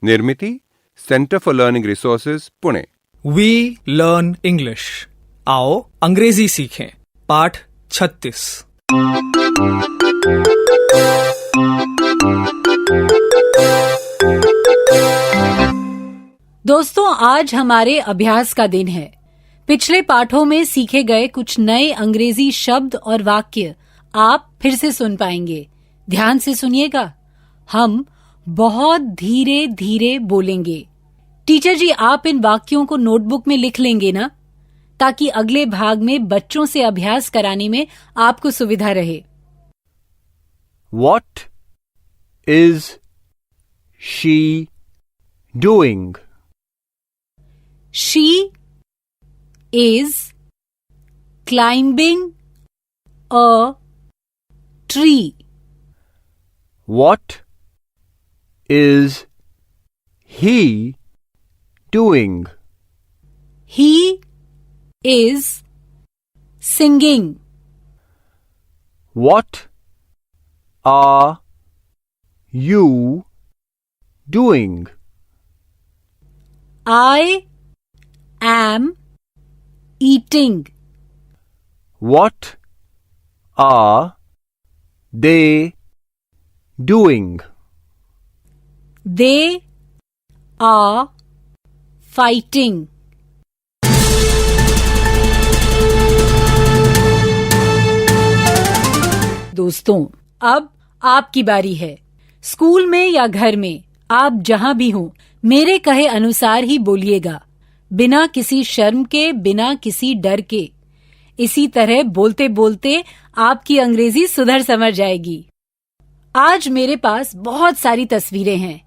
निर्मिति, centre for learning resources, Pune. We learn English. आओ अंग्रेजी सीखें। पाठ 36। दोस्तों, आज हमारे अभ्यास का दिन है। पिछले पाठों में सीखे गए कुछ नए अंग्रेजी शब्द और वाक्य आप फिर से सुन पाएंगे। ध्यान से सुनिएगा। हम बहुत धीरे धीरे बोलेंगे। टीचर जी, आप इन वाक्यों को नोटबुक में लिख लेंगे ना, ताकि अगले भाग में बच्चों से अभ्यास कराने में आपको सुविधा रहे। What is she doing? She is climbing a tree. What is he doing? He is singing. What are you doing? I am eating. What are they doing? They are fighting. दोस्तों, अब आपकी बारी है। स्कूल में या घर में, आप जहां भी हों, मेरे कहे अनुसार ही बोलिएगा, बिना किसी शर्म के, बिना किसी डर के। इसी तरह बोलते बोलते आपकी अंग्रेजी सुधर समझ जाएगी। आज मेरे पास बहुत सारी तस्वीरें हैं।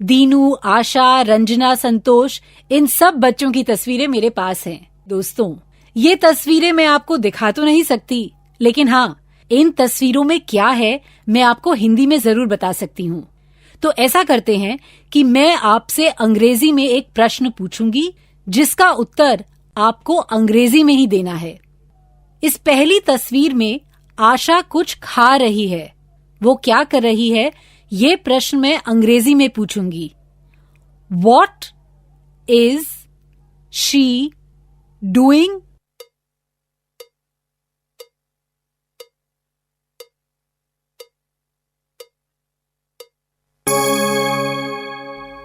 दीनू, आशा, रंजना, संतोष, इन सब बच्चों की तस्वीरें मेरे पास हैं। दोस्तों, ये तस्वीरें मैं आपको दिखा तो नहीं सकती, लेकिन हाँ, इन तस्वीरों में क्या है मैं आपको हिंदी में जरूर बता सकती हूँ। तो ऐसा करते हैं कि मैं आपसे अंग्रेजी में एक प्रश्न पूछूंगी, जिसका उत्तर आपको अंग्रेजी में ही देना है। इस पहली तस्वीर में आशा कुछ खा रही है। वो क्या कर रही है, ये प्रश्न मैं अंग्रेजी में पूछूंगी। What is she doing?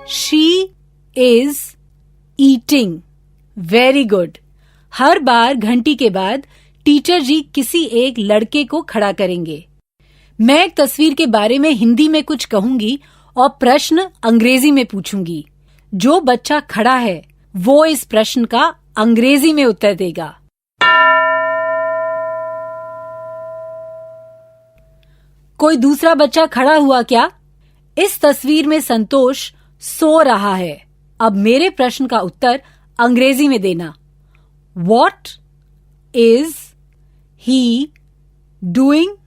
She is eating. Very good. हर बार घंटी के बाद टीचर जी किसी एक लड़के को खड़ा करेंगे। मैं एक तस्वीर के बारे में हिंदी में कुछ कहूंगी और प्रश्न अंग्रेजी में पूछूंगी। जो बच्चा खड़ा है वो इस प्रश्न का अंग्रेजी में उत्तर देगा। कोई दूसरा बच्चा खड़ा हुआ क्या? इस तस्वीर में संतोष सो रहा है। अब मेरे प्रश्न का उत्तर अंग्रेजी में देना। What is he doing?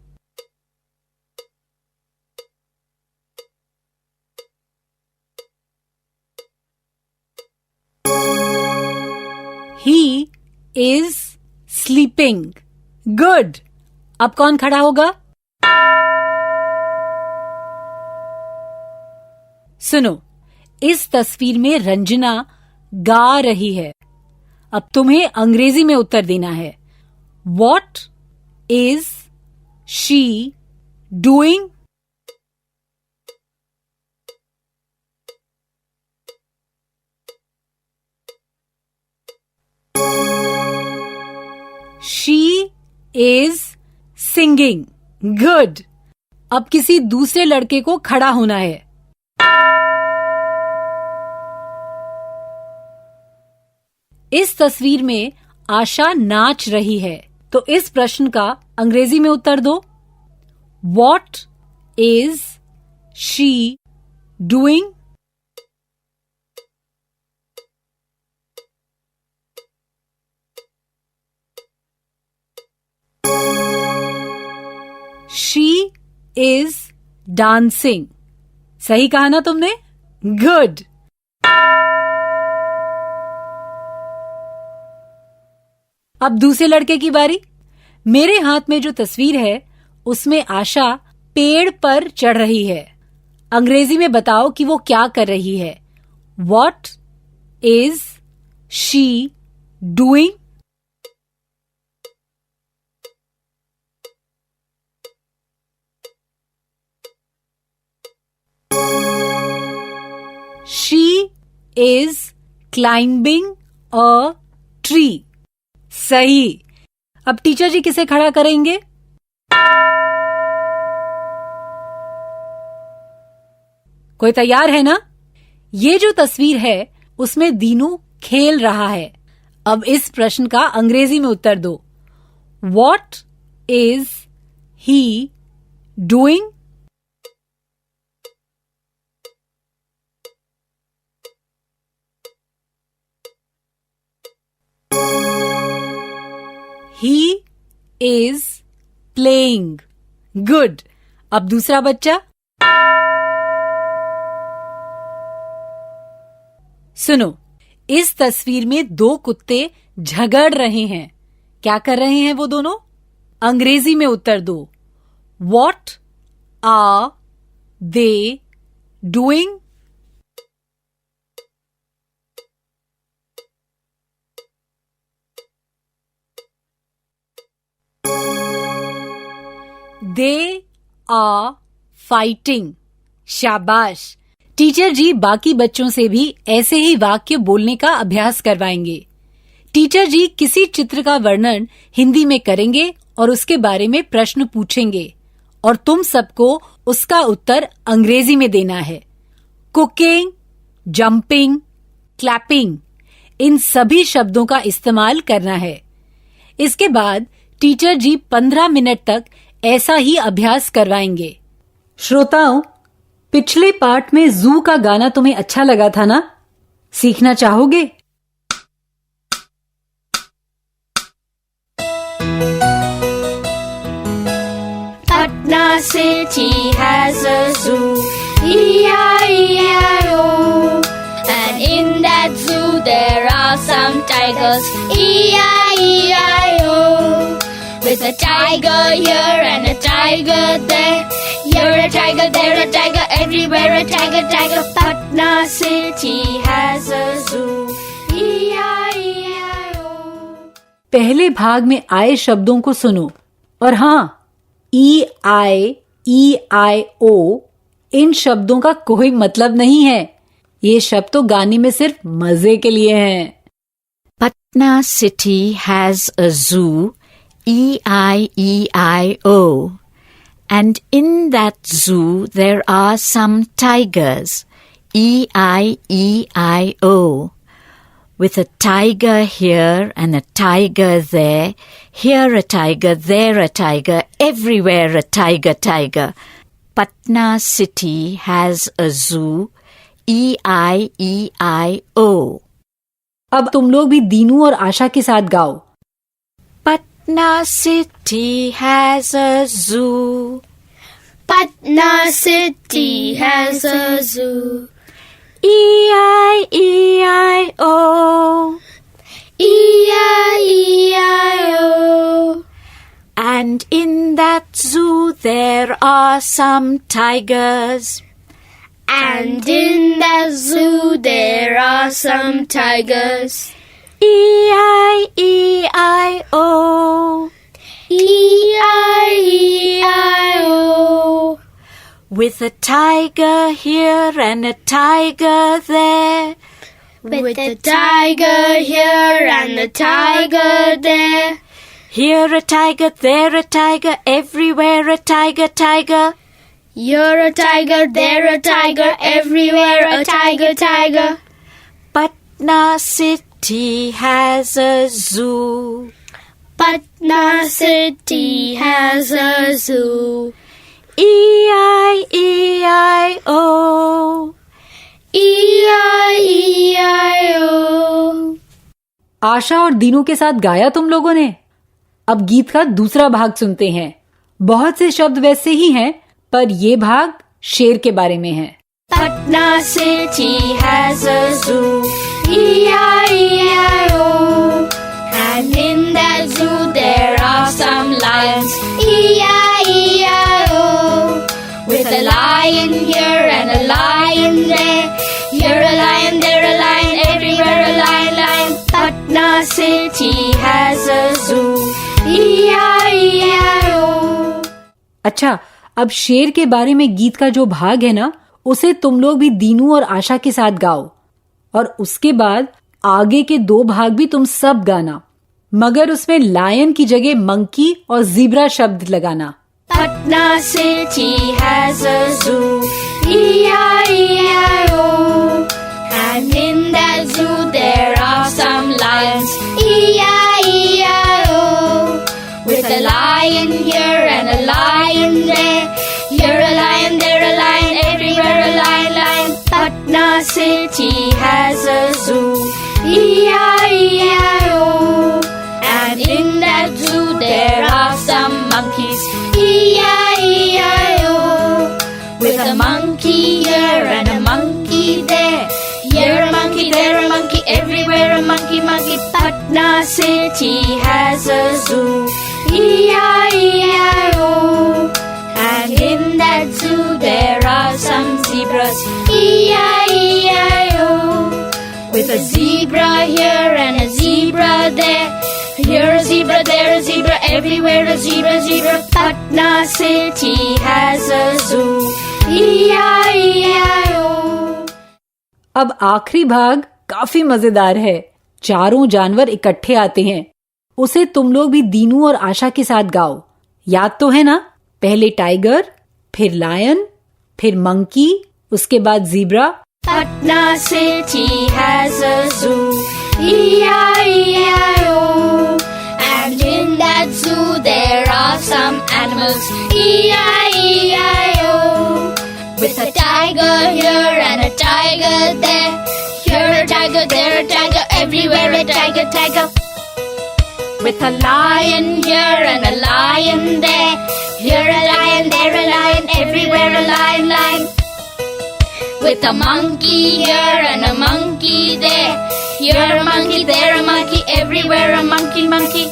He is sleeping. Good. अब कौन खड़ा होगा? सुनो, इस तस्वीर में रंजना गा रही है। अब तुम्हें अंग्रेजी में उत्तर देना है। What is she doing? She is singing. Good. अब किसी दूसरे लड़के को खड़ा होना है। इस तस्वीर में आशा नाच रही है, तो इस प्रश्न का अंग्रेजी में उत्तर दो। What is she doing? She is dancing. सही कहा ना तुमने? Good. अब दूसरे लड़के की बारी। मेरे हाथ में जो तस्वीर है उसमें आशा पेड़ पर चढ़ रही है। अंग्रेजी में बताओ कि वो क्या कर रही है। What is she doing? She is climbing a tree. सही. अब टीचर जी किसे खड़ा करेंगे? कोई तैयार है ना? ये जो तस्वीर है उसमें दीनू खेल रहा है. अब इस प्रश्न का अंग्रेजी में उत्तर दो. What is he doing? He is playing. Good. अब दूसरा बच्चा. सुनो, इस तस्वीर में दो कुत्ते झगड़ रहे हैं. क्या कर रहे हैं वो दोनों? अंग्रेजी में उत्तर दो. What are they doing? They are fighting. शाबाश. टीचर जी बाकी बच्चों से भी ऐसे ही वाक्य बोलने का अभ्यास करवाएंगे. टीचर जी किसी चित्र का वर्णन हिंदी में करेंगे और उसके बारे में प्रश्न पूछेंगे और तुम सबको उसका उत्तर अंग्रेजी में देना है. कुकिंग, जंपिंग, क्लैपिंग, इन सभी शब्दों का इस्तेमाल करना है. इसके बाद टीचर जी 15 मिनट तक ऐसा ही अभ्यास करवाएंगे. श्रोताओं, पिछले पार्ट में जू का गाना तुम्हें अच्छा लगा था ना? सीखना चाहोगे? Patna city has a zoo, E-I-E-I-O. And in that zoo there are some tigers, E-I-E-I-O. With a tiger here and a tiger there, here a tiger, there a tiger, everywhere a tiger, tiger. Patna city has a zoo, E-I-E-I-O. पहले भाग में आए शब्दों को सुनो और हाँ, E-I-E-I-O इन शब्दों का कोई मतलब नहीं है. ये शब्द तो गाने में सिर्फ मजे के लिए हैं. Patna city has a zoo, E-I-E-I-O. And in that zoo there are some tigers, E-I-E-I-O. With a tiger here and a tiger there, here a tiger, there a tiger, everywhere a tiger, tiger. Patna city has a zoo, E-I-E-I-O. अब तुम लोग भी दीनू और आशा के साथ गाओ. Patna city has a zoo. Patna city has a zoo, E-I-E-I-O. E-I-E-I-O. And in that zoo there are some tigers. And in that zoo there are some tigers, E-I-E-I-O. E-I-E-I-O. With a tiger here and a tiger there, With a tiger here and a tiger there, here a tiger, there a tiger, everywhere a tiger, tiger. you're a tiger, there a tiger, everywhere a tiger, tiger. Patna city has a zoo. Patna city has a zoo, E-I-E-I-O. E-I-E-I-O. आशा और दीनू के साथ गाया तुम लोगों ने. अब गीत का दूसरा भाग सुनते हैं. बहुत से शब्द वैसे ही हैं, पर ये भाग शेर के बारे में है. Patna city has a zoo, E-I-E-I-O. And in that zoo there are some lions, E-I-E-I-O. With a lion here and a lion there, here a lion, there city has a zoo. E-I-E-I-O. अच्छा, अब शेर के बारे में गीत का जो भाग है ना, उसे तुम लोग भी दीनू और आशा के साथ गाओ, और उसके बाद आगे के 2 भाग भी तुम सब गाना, मगर उसमें लायन की जगह मंकी और जीब्रा शब्द लगाना। Patna city has a zoo. E-I-E-I-O. And in that zoo there are some lions. E-I-E-I-O. With a lion here and a lion there. Here a lion, there a lion, everywhere a lion, lion. Patna city has a zoo. E-I-E-I-O. And in that zoo there are some monkeys. E-I-E-I-O. With a monkey here and a monkey there. Here a monkey, there a monkey, everywhere a monkey, monkey. Patna city has a zoo. E-I-E-I-O. And in that zoo there are some zebras. E-I-E-I-O. With a zebra here and a zebra there. Here a zebra, there a zebra, everywhere a zebra, zebra. Patna city has a zoo. E-I-E-I-O. अब आखिरी भाग काफी मजेदार है। चारों जानवर इकट्ठे आते हैं, उसे तुम लोग भी दीनू और आशा के साथ गाओ। याद तो है ना? पहले टाइगर, फिर लायन, फिर मंकी, उसके बाद zebra. Patna city has a zoo. E-I-E-I-O. And in that zoo there are some animals. E-I-E-I-O. With a tiger here and a tiger there. Here a tiger, there a tiger, everywhere a tiger, tiger. With a lion here and a lion there. Here a lion, there a lion, everywhere a lion, lion. With a monkey here and a monkey there. Here a monkey, there a monkey, everywhere a monkey, monkey.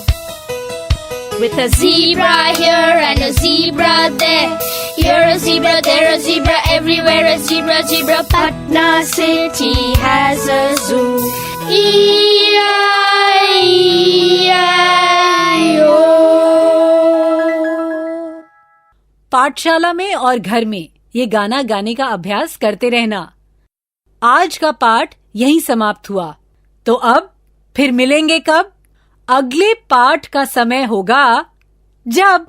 With a zebra here and a zebra there. Here a zebra, there a zebra, everywhere a zebra, zebra. Patna city has a zoo. E-I-E-I-O. पाठशाला में और घर में ये गाना गाने का अभ्यास करते रहना। आज का पाठ यहीं समाप्त हुआ, तो अब फिर मिलेंगे कब? अगले पाठ का समय होगा जब